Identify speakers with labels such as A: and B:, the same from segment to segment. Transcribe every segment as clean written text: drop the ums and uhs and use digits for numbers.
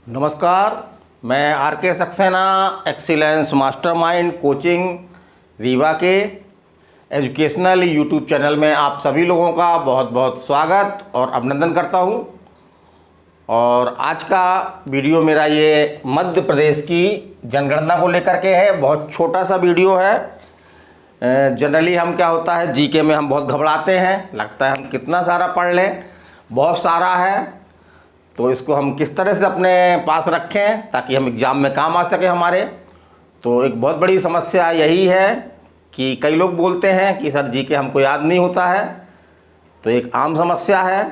A: नमस्कार, मैं आर के Saxena excellence mastermind coaching Rewa के एजुकेशनल यूट्यूब चैनल में आप सभी लोगों का बहुत बहुत स्वागत और अभिनंदन करता हूं। और आज का वीडियो मेरा ये मध्य प्रदेश की जनगणना को लेकर के है। बहुत छोटा सा वीडियो है। जनरली हम क्या होता है, जीके में हम बहुत घबराते हैं, लगता है हम कितना सारा पढ़ लें, बहुत सारा है, तो इसको हम किस तरह से अपने पास रखें ताकि हम एग्ज़ाम में काम आ सके हमारे। तो एक बहुत बड़ी समस्या यही है कि कई लोग बोलते हैं कि सर जीके हमको याद नहीं होता है, तो एक आम समस्या है।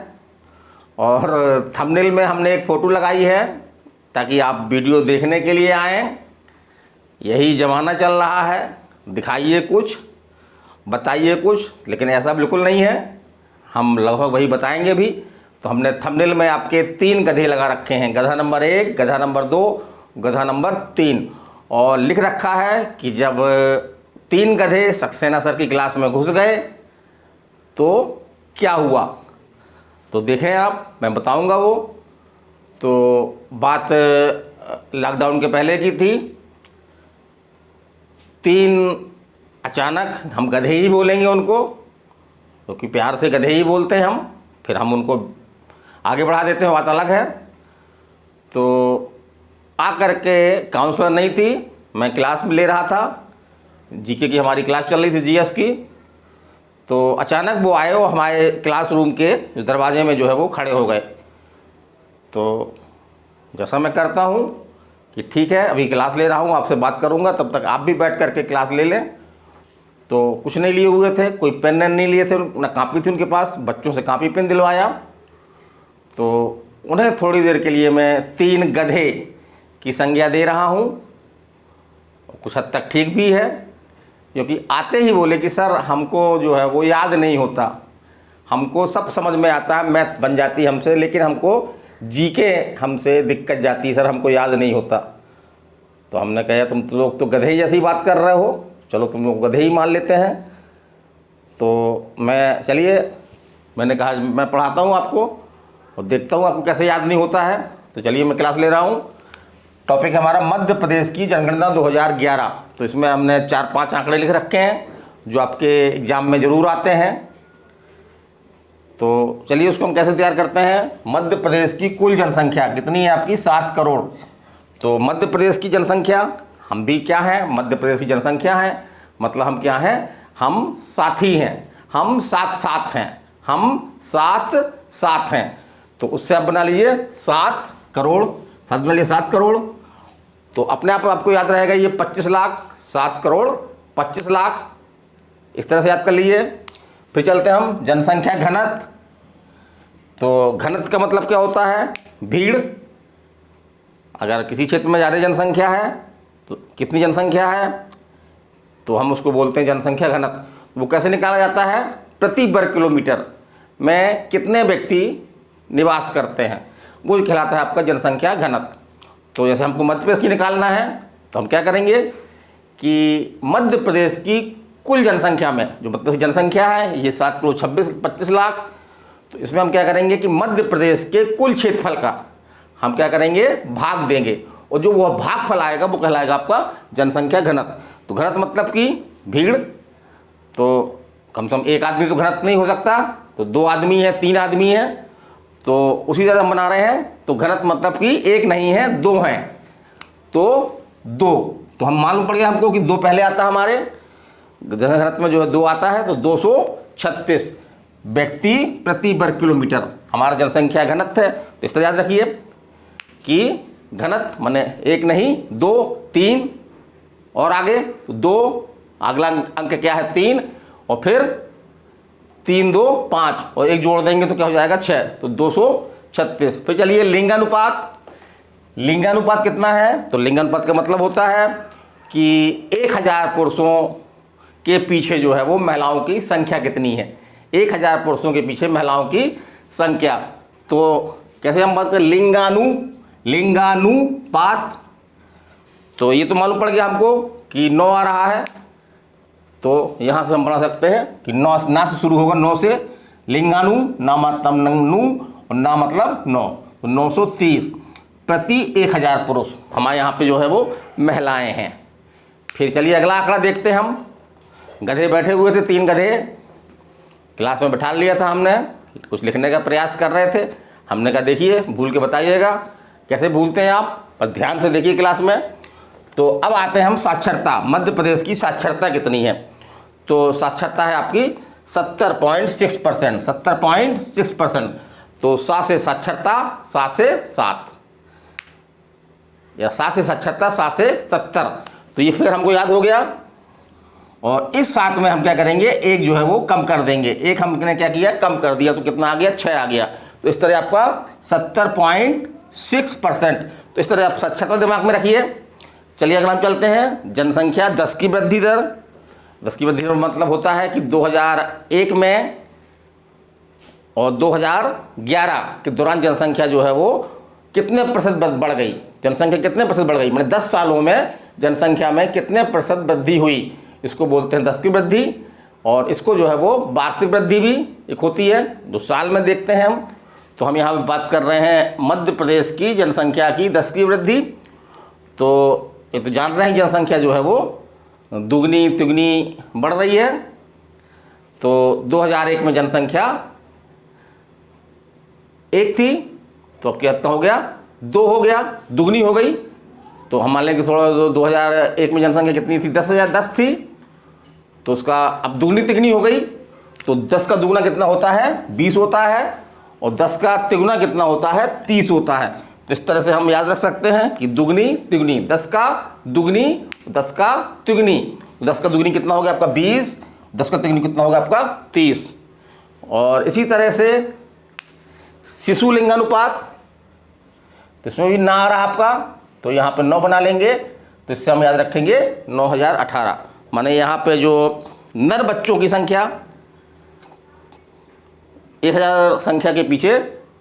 A: और थंबनेल में हमने एक फ़ोटो लगाई है ताकि आप वीडियो देखने के लिए आएँ। यही ज़माना चल रहा है, दिखाइए कुछ, बताइए कुछ, लेकिन ऐसा बिल्कुल नहीं है। हम लगभग वही बताएंगे भी। तो हमने थंबनेल में आपके 3 गधे लगा रखे हैं, गधा नंबर 1, गधा नंबर 2, गधा नंबर 3, और लिख रखा है कि जब 3 गधे सक्सेना सर की क्लास में घुस गए तो क्या हुआ। तो देखें आप, मैं बताऊंगा वो। तो बात लॉकडाउन के पहले की थी। 3 अचानक, हम गधे ही बोलेंगे उनको क्योंकि प्यार से गधे ही बोलते हैं हम, फिर हम उनको आगे बढ़ा देते हैं, बात अलग है। तो आकर के काउंसलर नहीं थी, मैं क्लास में ले रहा था, जीके की हमारी क्लास चल रही थी, जीएस की। तो अचानक वो आए और हमारे क्लासरूम के दरवाजे में जो है वो खड़े हो गए। तो जैसा मैं करता हूँ कि ठीक है, अभी क्लास ले रहा हूँ, आपसे बात करूँगा, तब तक आप भी बैठ करके क्लास ले लें। तो कुछ नहीं लिए हुए थे, कोई पेन नहीं लिए थे, ना कापी थी उनके पास, बच्चों से कापी पेन दिलवाया। तो उन्हें थोड़ी देर के लिए मैं 3 गधे की संज्ञा दे रहा हूँ। कुछ हद तक ठीक भी है, क्योंकि आते ही बोले कि सर हमको जो है वो याद नहीं होता, हमको सब समझ में आता है, मैथ बन जाती है हमसे, लेकिन हमको जीके हमसे दिक्कत जाती है सर, हमको याद नहीं होता। तो हमने कहा तुम लोग तो गधे जैसी बात कर रहे हो, चलो तुम लोग गधे ही मान लेते हैं। तो चलिए, मैंने कहा मैं पढ़ाता हूँ आपको और देखता हूँ आपको कैसे याद नहीं होता है। तो चलिए मैं क्लास ले रहा हूँ। टॉपिक हमारा मध्य प्रदेश की जनगणना 2011। तो इसमें हमने 4-5 आंकड़े लिख रखे हैं जो आपके एग्ज़ाम में ज़रूर आते हैं। तो चलिए उसको हम कैसे तैयार करते हैं। मध्य प्रदेश की कुल जनसंख्या कितनी है आपकी? 7 करोड़। तो मध्य प्रदेश की जनसंख्या, हम भी क्या हैं, मध्य प्रदेश की जनसंख्या है, मतलब हम क्या हैं, हम साथी हैं, हम साथ हैं, हम साथ हैं। तो उससे आप बना लीजिए 7 करोड़, साथ बना लीजिए 7 करोड़। तो अपने आप आपको याद रहेगा ये 25 लाख, 7 करोड़ 25 लाख, इस तरह से याद कर लीजिए। फिर चलते हैं हम जनसंख्या घनत्व। तो घनत्व का मतलब क्या होता है? भीड़। अगर किसी क्षेत्र में ज़्यादा जनसंख्या है तो कितनी जनसंख्या है, तो हम उसको बोलते हैं जनसंख्या घनत्व। वो कैसे निकाला जाता है? प्रति वर्ग किलोमीटर में कितने व्यक्ति निवास करते हैं, वो कहलाता है आपका जनसंख्या घनत्व। तो जैसे हमको मध्य प्रदेश की निकालना है तो हम क्या करेंगे कि मध्य प्रदेश की कुल जनसंख्या में, जो मध्य प्रदेश जनसंख्या है ये 7 करोड़ 25 लाख, तो इसमें हम क्या करेंगे कि मध्य प्रदेश के कुल क्षेत्रफल का हम क्या करेंगे, भाग देंगे, और जो वह भागफल आएगा वो कहलाएगा आपका जनसंख्या घनत्व। तो घनत्व मतलब कि भीड़। तो कम से कम एक आदमी तो घनत्व नहीं हो सकता, तो 2 आदमी है, 3 आदमी है, तो उसी तरह हम बना रहे हैं। तो घनत्व मतलब कि 1 नहीं है, 2 हैं, तो 2। तो हम मालूम पड़ गया हमको कि 2 पहले आता है हमारे घनत्व में, जो है 2 आता है, तो 236 व्यक्ति प्रति वर्ग किलोमीटर हमारा जनसंख्या घनत्व है। तो इस तरह याद रखिए कि घनत्व माने 1 नहीं, 2, 3 और आगे 2, अगला अंक क्या है 3, और फिर 3, 2, 5 और 1 जोड़ देंगे तो क्या हो जाएगा 6, तो 236। फिर चलिए लिंगानुपात। लिंगानुपात कितना है? तो लिंगानुपात का मतलब होता है कि 1000 पुरुषों के पीछे जो है वो महिलाओं की संख्या कितनी है। 1000 पुरुषों के पीछे महिलाओं की संख्या। तो कैसे हम बात करें, लिंगानुपात। तो ये तो मालूम पड़ गया हमको कि 9 आ रहा है, तो यहाँ से हम बना सकते हैं कि 9 ना से शुरू होगा, 9 से। लिंगानु, ना मतलब नु, और ना मतलब 9, तो 930। प्रति 1000 पुरुष हमारे यहाँ पे जो है वो महिलाएं हैं। फिर चलिए अगला आंकड़ा देखते हैं हम। गधे बैठे हुए थे, 3 गधे क्लास में बैठा लिया था हमने, कुछ लिखने का प्रयास कर रहे थे। हमने कहा देखिए भूल के बताइएगा, कैसे भूलते हैं आप, पर ध्यान से देखिए क्लास में। तो अब आते हैं हम साक्षरता। मध्य प्रदेश की साक्षरता कितनी है? तो साक्षरता है आपकी 70.6%, 70.6%। तो 7 से साक्षरता 7 से 7, या 7 से साक्षरता 7 से 70। तो ये फिर हमको याद हो गया। और इस 7 में हम क्या करेंगे, एक जो है वो कम कर देंगे। एक हमने क्या किया, कम कर दिया, तो कितना आ गया, 6 आ गया। तो इस तरह आपका 70.6%। तो इस तरह आप साक्षरता दिमाग में रखिए। चलिए अगला हम चलते हैं। जनसंख्या 10 की वृद्धि दर। 10 की वृद्धि दर मतलब होता है कि 2001 में और 2011 के दौरान जनसंख्या जो है वो कितने प्रतिशत बढ़ गई, जनसंख्या कितने प्रतिशत बढ़ गई, मैंने 10 सालों में जनसंख्या में कितने प्रतिशत वृद्धि हुई, इसको बोलते हैं 10 की वृद्धि। और इसको जो है वो वार्षिक वृद्धि भी एक होती है, जो साल में देखते हैं हम। तो हम यहाँ बात कर रहे हैं मध्य प्रदेश की जनसंख्या की 10 की वृद्धि। तो ये तो जान रहे हैं जनसंख्या जो है वो दुगनी तिगुनी बढ़ रही है। तो 2001 में जनसंख्या 1 थी, तो अब कितना हो गया, 2 हो गया, दुगनी हो गई। तो हम मान लें कि थोड़ा 2001 में जनसंख्या कितनी थी, 10 थी, तो उसका अब दुगनी तिगुनी हो गई। तो 10 का दुगना कितना होता है, 20 होता है, और 10 का तिगुना कितना होता है, 30 होता है। तो इस तरह से हम याद रख सकते हैं कि दुगनी तिगुनी, 10 का दुगनी, 10 का तिगुनी। 10 का दुगनी कितना हो गया आपका 20, 10 का तिगुनी कितना होगा आपका 30। और इसी तरह से शिशु लिंगानुपात, तो इसमें भी ना आ रहा आपका, तो यहाँ पे 9 बना लेंगे। तो इससे हम याद रखेंगे 9018, माने यहाँ पे जो नर बच्चों की संख्या 1000 संख्या के पीछे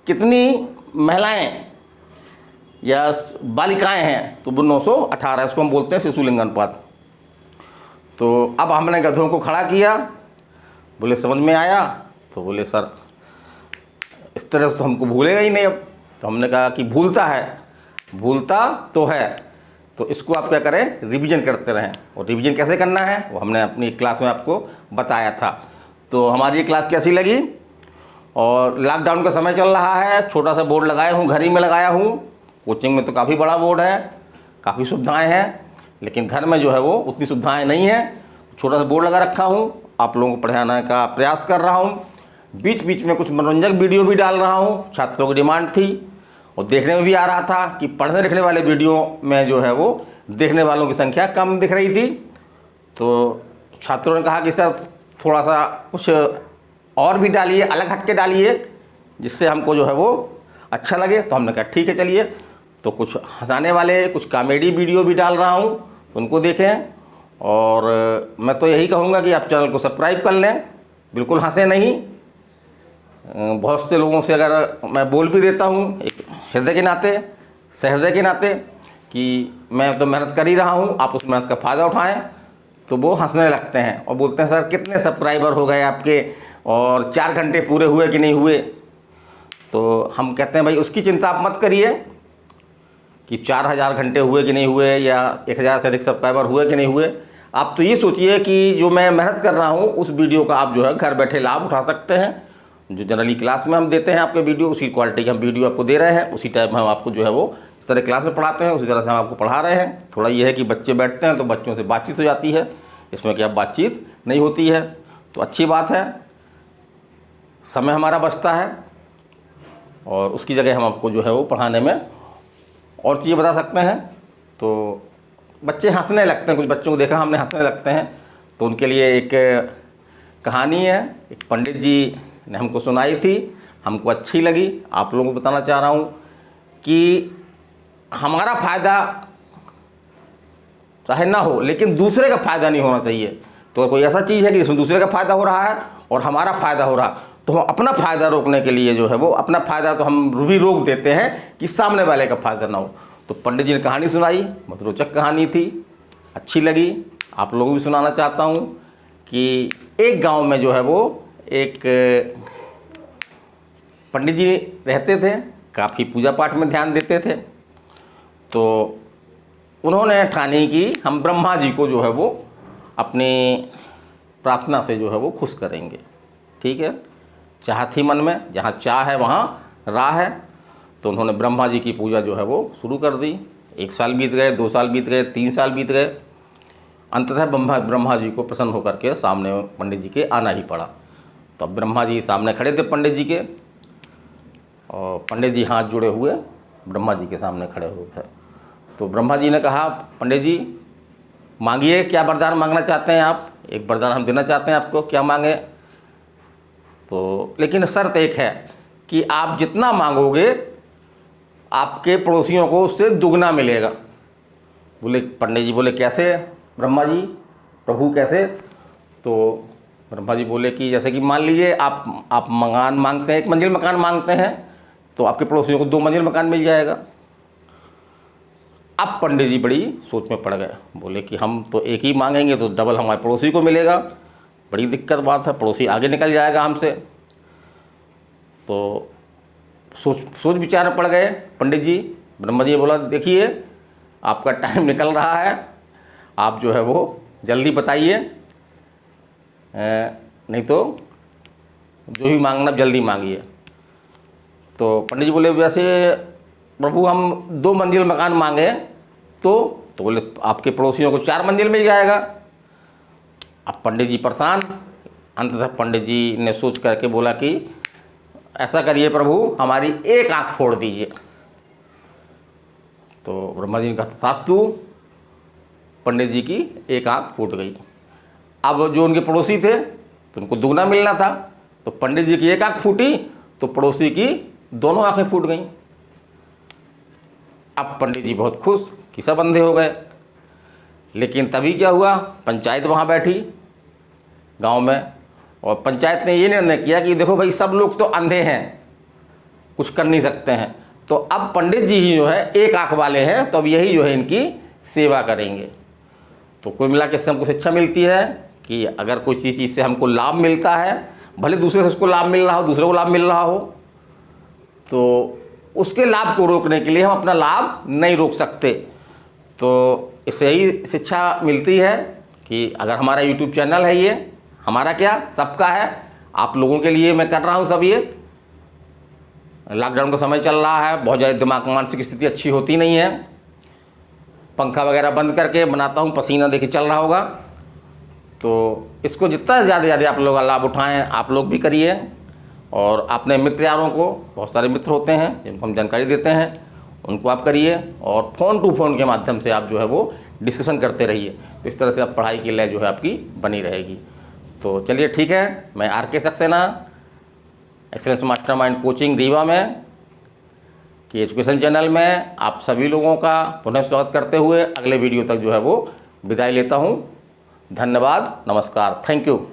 A: कितनी महिलाएं या बालिकाएं हैं, तो वो 918, इसको हम बोलते हैं शिशु लिंगानुपात। तो अब हमने गधों को खड़ा किया, बोले समझ में आया, तो बोले सर इस तरह से तो हमको भूलेगा ही नहीं अब। तो हमने कहा कि भूलता तो है, तो इसको आप क्या करें, रिवीजन करते रहें। और रिवीजन कैसे करना है वो हमने अपनी क्लास में आपको बताया था। तो हमारी ये क्लास कैसी लगी? और लॉकडाउन का समय चल रहा है, छोटा सा बोर्ड लगाया हूँ, घर ही में लगाया हूँ। कोचिंग में तो काफ़ी बड़ा बोर्ड है, काफ़ी सुविधाएं हैं, लेकिन घर में जो है वो उतनी सुविधाएं नहीं है। छोटा सा बोर्ड लगा रखा हूँ, आप लोगों को पढ़ाने का प्रयास कर रहा हूँ। बीच बीच में कुछ मनोरंजक वीडियो भी डाल रहा हूँ, छात्रों की डिमांड थी और देखने में भी आ रहा था कि पढ़ने लिखने वाले वीडियो में जो है वो देखने वालों की संख्या कम दिख रही थी। तो छात्रों ने कहा कि सर थोड़ा सा कुछ और भी डालिए, अलग हट के डालिए, जिससे हमको जो है वो अच्छा लगे। तो हमने कहा ठीक है चलिए, तो कुछ हंसाने वाले, कुछ कॉमेडी वीडियो भी डाल रहा हूँ, तो उनको देखें। और मैं तो यही कहूँगा कि आप चैनल को सब्सक्राइब कर लें, बिल्कुल हंसे नहीं। बहुत से लोगों से अगर मैं बोल भी देता हूँ एक हृदय के नाते, सहृदय के नाते, कि मैं तो मेहनत कर ही रहा हूँ, आप उस मेहनत का फ़ायदा उठाएं, तो वो हंसने लगते हैं और बोलते हैं सर कितने सब्सक्राइबर हो गए आपके, और 4 घंटे पूरे हुए कि नहीं हुए। तो हम कहते हैं भाई उसकी चिंता आप मत करिए कि 4000 घंटे हुए कि नहीं हुए, या 1000 से अधिक सब्सक्राइबर हुए कि नहीं हुए। आप तो ये सोचिए कि जो मैं मेहनत कर रहा हूँ उस वीडियो का आप जो है घर बैठे लाभ उठा सकते हैं। जो जनरली क्लास में हम देते हैं आपके वीडियो, उसी क्वालिटी के हम वीडियो आपको दे रहे हैं, उसी टाइप में हम आपको जो है वो इस तरह क्लास में पढ़ाते हैं, उसी तरह से हम आपको पढ़ा रहे हैं। थोड़ा ये है कि बच्चे बैठते हैं तो बच्चों से बातचीत हो जाती है, इसमें क्या बातचीत नहीं होती है, तो अच्छी बात है, समय हमारा बचता है। और उसकी जगह हम आपको जो है वो पढ़ाने में और चीज़ें बता सकते हैं। तो बच्चे हंसने लगते हैं, कुछ बच्चों को देखा हमने हंसने लगते हैं, तो उनके लिए एक कहानी है, एक पंडित जी ने हमको सुनाई थी, हमको अच्छी लगी, आप लोगों को बताना चाह रहा हूँ कि हमारा फ़ायदा चाहे ना हो, लेकिन दूसरे का फ़ायदा नहीं होना चाहिए। तो कोई ऐसा चीज़ है कि जिसमें दूसरे का फ़ायदा हो रहा है और हमारा फ़ायदा हो रहा, तो हम अपना फ़ायदा रोकने के लिए जो है वो अपना फ़ायदा तो हम भी रोक देते हैं कि सामने वाले का फ़ायदा ना हो। तो पंडित जी ने कहानी सुनाई, बहुत रोचक कहानी थी, अच्छी लगी, आप लोगों को भी सुनाना चाहता हूँ कि एक गांव में जो है वो एक पंडित जी रहते थे, काफ़ी पूजा पाठ में ध्यान देते थे, तो उन्होंने ठानी कि हम ब्रह्मा जी को जो है वो अपनी प्रार्थना से जो है वो खुश करेंगे। ठीक है, चाह थी मन में, जहाँ चाह है वहाँ राह है। तो उन्होंने ब्रह्मा जी की पूजा जो है वो शुरू कर दी। 1 साल बीत गए, 2 साल बीत गए, 3 साल बीत गए। अंततः ब्रह्मा जी को प्रसन्न होकर के सामने पंडित जी के आना ही पड़ा। तो अब ब्रह्मा जी सामने खड़े थे पंडित जी के, और पंडित जी हाथ जुड़े हुए ब्रह्मा जी के सामने खड़े हुए थे। तो ब्रह्मा जी ने कहा, पंडित जी मांगिए, क्या वरदान मांगना चाहते हैं आप? एक वरदान हम देना चाहते हैं आपको, क्या मांगे? तो लेकिन शर्त एक है कि आप जितना मांगोगे आपके पड़ोसियों को उससे दुगना मिलेगा। बोले पंडित जी बोले कैसे ब्रह्मा जी, प्रभु कैसे? तो ब्रह्मा जी बोले कि जैसे कि मान लीजिए आप मकान मांगते हैं, 1 मंजिल मकान मांगते हैं, तो आपके पड़ोसियों को 2 मंजिल मकान मिल जाएगा। अब पंडित जी बड़ी सोच में पड़ गए, बोले कि हम तो एक ही मांगेंगे तो डबल हमारे पड़ोसी को मिलेगा, बड़ी दिक्कत बात है, पड़ोसी आगे निकल जाएगा हमसे। तो सोच विचार में पड़ गए पंडित जी। ब्रह्मा जी बोला, देखिए आपका टाइम निकल रहा है, आप जो है वो जल्दी बताइए, नहीं तो जो भी मांगना जल्दी मांगिए। तो पंडित जी बोले, वैसे प्रभु हम 2 मंजिल मकान मांगे तो बोले आपके पड़ोसियों को 4 मंजिल मिल जाएगा। अब पंडित जी परेशान। अंततः पंडित जी ने सोच करके बोला कि ऐसा करिए प्रभु, हमारी एक आँख फोड़ दीजिए। तो ब्रह्मा जी ने कहा, तथास्तु। पंडित जी की एक आँख फूट गई। अब जो उनके पड़ोसी थे तो उनको दुगना मिलना था, तो पंडित जी की एक आँख फूटी तो पड़ोसी की दोनों आँखें फूट गईं। अब पंडित जी बहुत खुश कि सब अंधे हो गए। लेकिन तभी क्या हुआ, पंचायत वहाँ बैठी गांव में, और पंचायत ने ये निर्णय किया कि देखो भाई, सब लोग तो अंधे हैं, कुछ कर नहीं सकते हैं, तो अब पंडित जी ही जो है एक आँख वाले हैं, तो अब यही जो है इनकी सेवा करेंगे। तो कुल मिला के हमको शिक्षा मिलती है कि अगर कोई चीज़ से हमको लाभ मिलता है, भले दूसरे से उसको लाभ मिल रहा हो, दूसरे को लाभ मिल रहा हो, तो उसके लाभ को रोकने के लिए हम अपना लाभ नहीं रोक सकते। तो इससे ही शिक्षा मिलती है कि अगर हमारा YouTube चैनल है, ये हमारा क्या सबका है, आप लोगों के लिए मैं कर रहा हूँ सब। ये लॉकडाउन का समय चल रहा है, बहुत ज़्यादा दिमाग मानसिक स्थिति अच्छी होती नहीं है, पंखा वगैरह बंद करके बनाता हूँ, पसीना देखिए चल रहा होगा। तो इसको जितना ज़्यादा आप लोग लाभ उठाएं, आप लोग भी करिए, और अपने मित्र यारों को, बहुत सारे मित्र होते हैं जिनको हम जानकारी देते हैं, उनको आप करिए, और फ़ोन टू फ़ोन के माध्यम से आप जो है वो डिस्कशन करते रहिए। तो इस तरह से आप पढ़ाई की लय जो है आपकी बनी रहेगी। तो चलिए ठीक है, मैं RK Saxena, excellence mastermind coaching Rewa में कि एजुकेशन चैनल में आप सभी लोगों का पुनः स्वागत करते हुए अगले वीडियो तक जो है वो विदाई लेता हूँ। धन्यवाद, नमस्कार, थैंक यू।